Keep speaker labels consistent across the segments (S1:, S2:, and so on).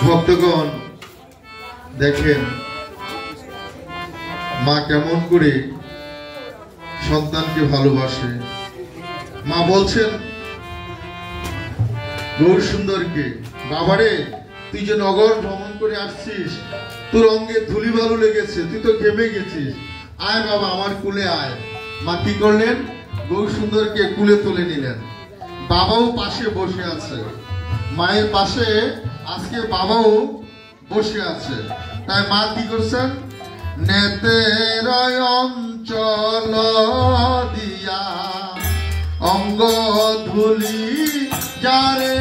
S1: ভক্তগণ দেখেন মা কেমন করে সন্তানকে ভালোবাসে। মা বলছেন গৌর সুন্দরকে, বাবারে তুই যে নগর ভ্রমণ করে আসছিস, তোর অঙ্গে ধুলি বালু লেগেছে, তুই তো ঘেমে গেছিস, আয় বাবা আমার কুলে আয়। মা কি করলেন? গৌর সুন্দরকে কুলে তুলে নিলেন। বাবাও পাশে বসে আছে, মায়ের পাশে আজকে বাবাও বসে আছে। তাই মা কি করছেন? নেতের অঞ্চল দিয়া অঙ্গ ধুলি যারে,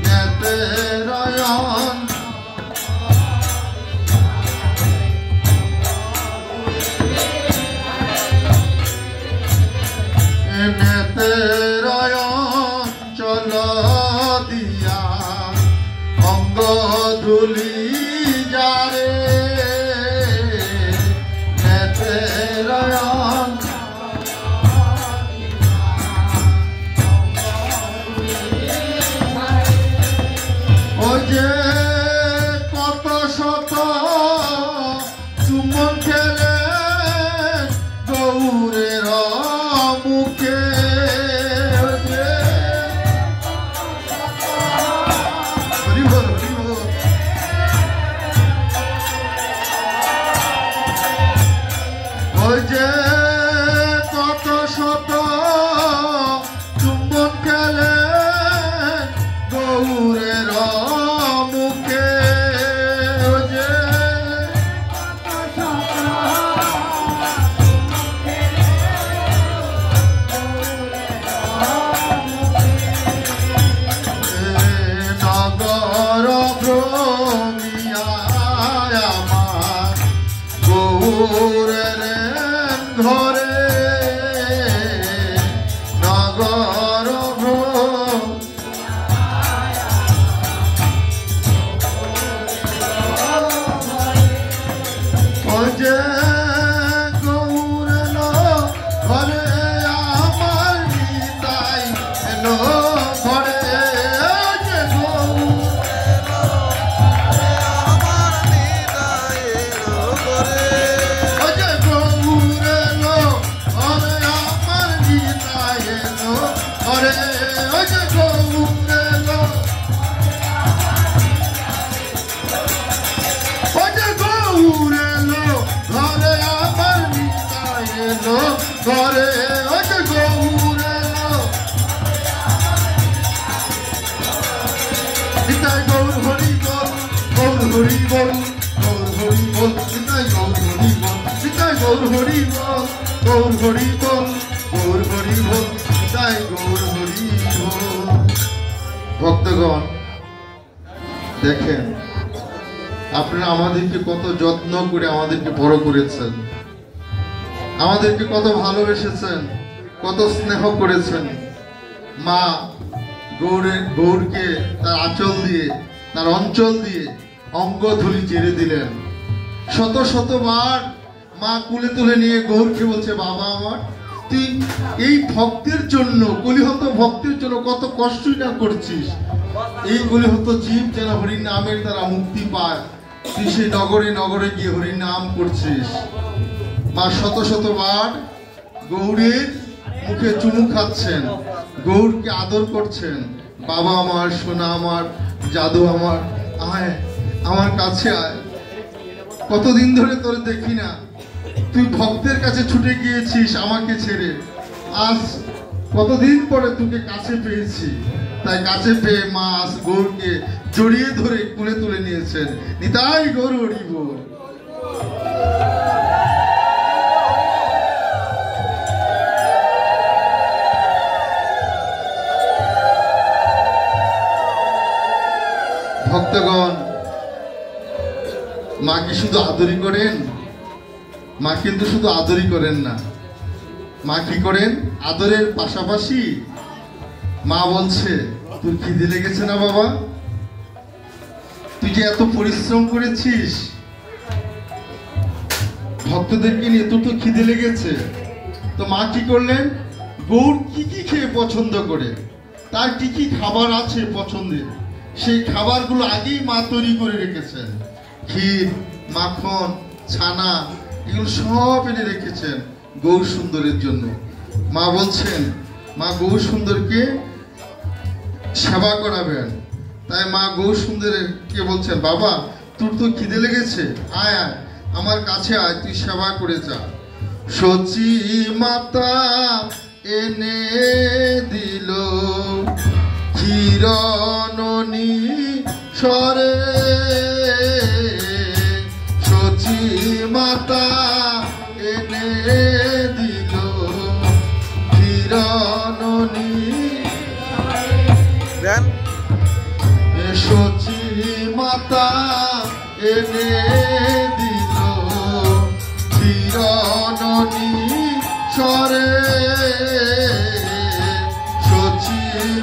S1: নেতের নেতের অঞ্চল দিয়া অঙ্গ ধুলি যারে, নেতের ও যে কত শত চুম্বন খেলে গৌরের মুখে, ওই যে কত শত চুম্বন খেলে গৌরের মুখে, ওই যে নগর ভ্রমিয়া আমার গৌরের ঘরে, নগর যে গৌর ঘরে আমার নিতাই এলো ঘরে, যে ঘরে গৌর নিতাই গৌর হরি বল, গৌর হরি বল, গৌর হরি বল, নিতাই গৌর হরি বল, নিতাই গৌর হরি বল, গৌর হরি বল, গৌর হরি বল, নিতাই গৌর হরি বল। ভক্তগণ দেখেন আপনারা আমাদেরকে কত যত্ন করে আমাদেরকে বড় করেছেন, আমাদেরকে কত ভালোবেসেছেন, কত স্নেহ করেছেন। মা গৌরকে তার আঁচল দিয়ে, তার অঞ্চল দিয়ে অঙ্গ ধুলি চেড়ে দিলেন। শত শতবার মা কুলে তুলে নিয়ে গৌরকে বলছে, বাবা আমার তুই এই ভক্তের জন্য, কলিহত ভক্তের জন্য কত কষ্টই না করছিস। এই কলিহত জীব যেন হরির নামের দ্বারা মুক্তি পায়, তুই সেই নগরে নগরে গিয়ে হরির নাম করছিস। মা শত শতবার গৌরের মুখে চুমু খাচ্ছেন, গৌরকে আদর করছেন। বাবা আমার, সোনা আমার, জাদু আমার, আয় আমার কাছে আয়, কতদিন ধরে তোরে দেখি না, তুই ভক্তের কাছে ছুটে গিয়েছিস আমাকে ছেড়ে, আজ কতদিন পরে তোকে কাছে পেয়েছি। তাই কাছে পেয়ে মা আজ গৌরকে জড়িয়ে ধরে কুলে তুলে নিয়েছেন। নিতাই গৌর হরি বল। ভক্তগণ, মা কি শুধু আদরই করেন? মা কিন্তু শুধু আদরই করেন না, মা কি করেন? আদরের পাশাপাশি মা বলছে, তোর খিদে লেগেছে না বাবা? তুই যে এত পরিশ্রম করেছিস ভক্তদেরকে নিয়ে, তোর তো খিদে লেগেছে। তো মা কি করলেন? গৌর কি কি খেয়ে পছন্দ করে, তার কি কি খাবার আছে পছন্দের, সেই খাবারগুলো আগেই মা তৈরি করে রেখেছেন। ক্ষীর, মাখন, ছানা, এগুলো সব এনে রেখেছেন গৌর সুন্দরের জন্য। মা বলছেন, মা গৌর সুন্দরকে সেবা করাবেন। তাই মা গৌর সুন্দরকে বলছেন, বাবা তোর তো খিদে লেগেছে, আয় আয় আমার কাছে আয়, তুই সেবা করে যা। সচি মাতা এনে দিল ক্ষীরননি সরে, সচি মাতা এনে দিল ক্ষীরননি, সচি মাতা এনে দিল ক্ষীরননি সরে, সচি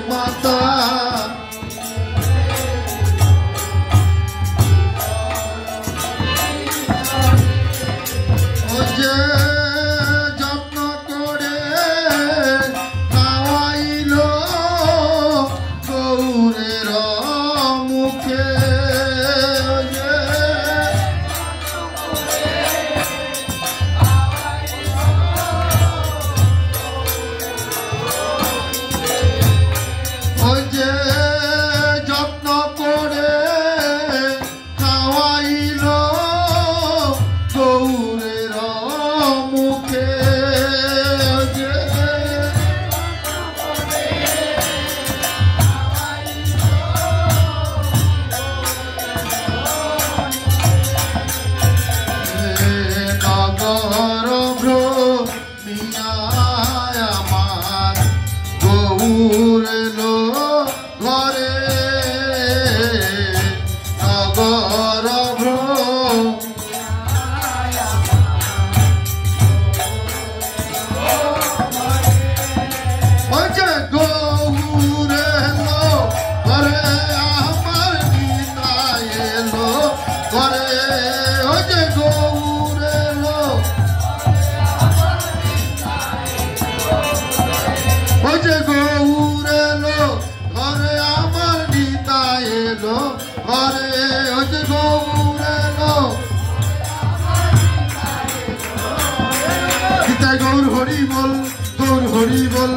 S1: মাতা যে যত্ন করে খাওয়াইল গৌরের মুখে, ওই যে যত্ন করে খাওয়াইল গৌরের মুখে, নগর ভ্রমিয়ায় আমার গৌর এলো ঘরে, নগর ওই যে গৌর এলো ঘরে, আমার নিতাই এলো ঘরে, ওই যে গৌর এলো, ওই যে গৌর এলো ঘরে, আমার নিতাই এলো ঘরে, ওই যে গৌর এলো। নিতাই গৌর হরি বল, গৌর হরি বল,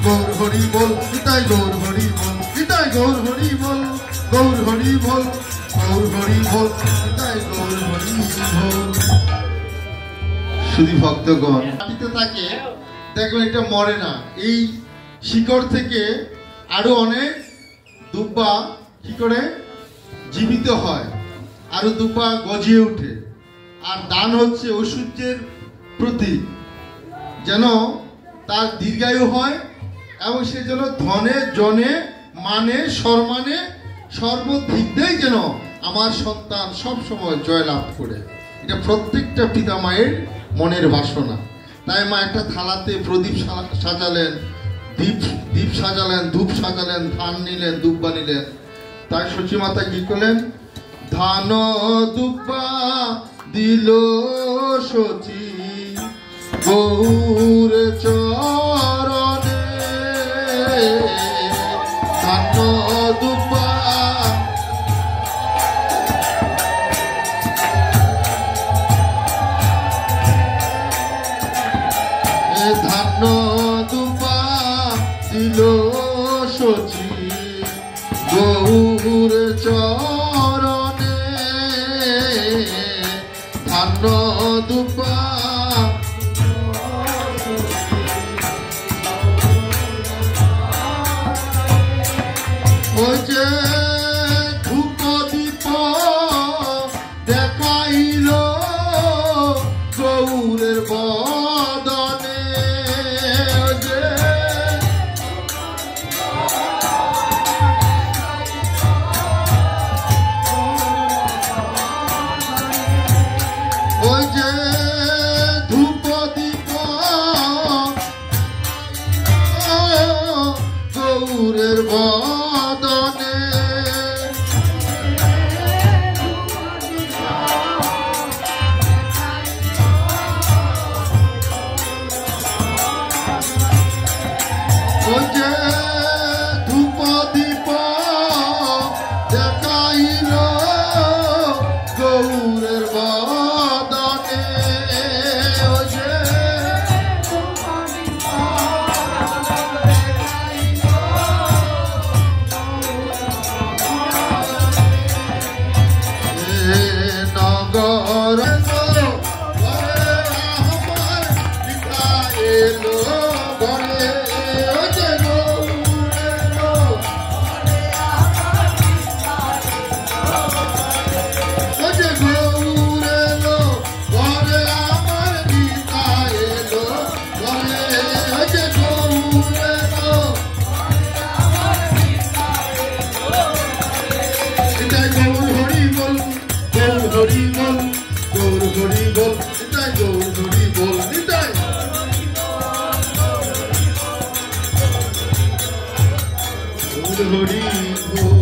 S1: গৌর হরি বল, নিতাই গৌর হরি বল, নিতাই গৌর হরি বল, গৌর হরি বল, গৌর হরি বল, নিতাই গৌর হরি বল। শুধু ভক্তগণ, মাটিতে থাকে দেখবেন এটা মরে না, এই শিকড় থেকে আরো অনেক দুব্বা কি করে জীবিত হয়, আরো দুব্বা গজিয়ে ওঠে। আর দান হচ্ছে ঐশ্বর্যের প্রতীক, যেন তার দীর্ঘায়ু হয় এবং সে যেন ধনে জনে মানে সম্মানে সর্বদিক দিয়ে যেন আমার সন্তান সব সময় জয়লাভ করে। এটা প্রত্যেকটা পিতা মায়ের মনের বাসনা। তাই মা একটা থালাতে প্রদীপ সাজালেন, দীপ সাজালেন, ধূপ সাজালেন, ধান নিলেন, দুব্বা নিলেন। তাই সচি মাতা কি করলেন? ধান দুব্বা দিল সচি গৌর চরণে, ধান দুব্বা ধান দুব্বা দিল সচি গৌর চরণে, ধান দুব্বা ওই যে ধূপ দীপ দেখাইল গৌরের বদনে ওই যে ধূপ দীপ গৌরের বদনে ওই যে ধূপ দীপ দেখাইল গৌরের বদনে ওই যে নগর এলো ঘরে যে গৌরেলো ঘরে আমার পিতা এলো ঘরে যে গৌরেলো এটাই গৌর হরি বল গৌর হরি বল গৌর হরি বল এটাই গৌর হরি বল এটাই গৌর হরি বল।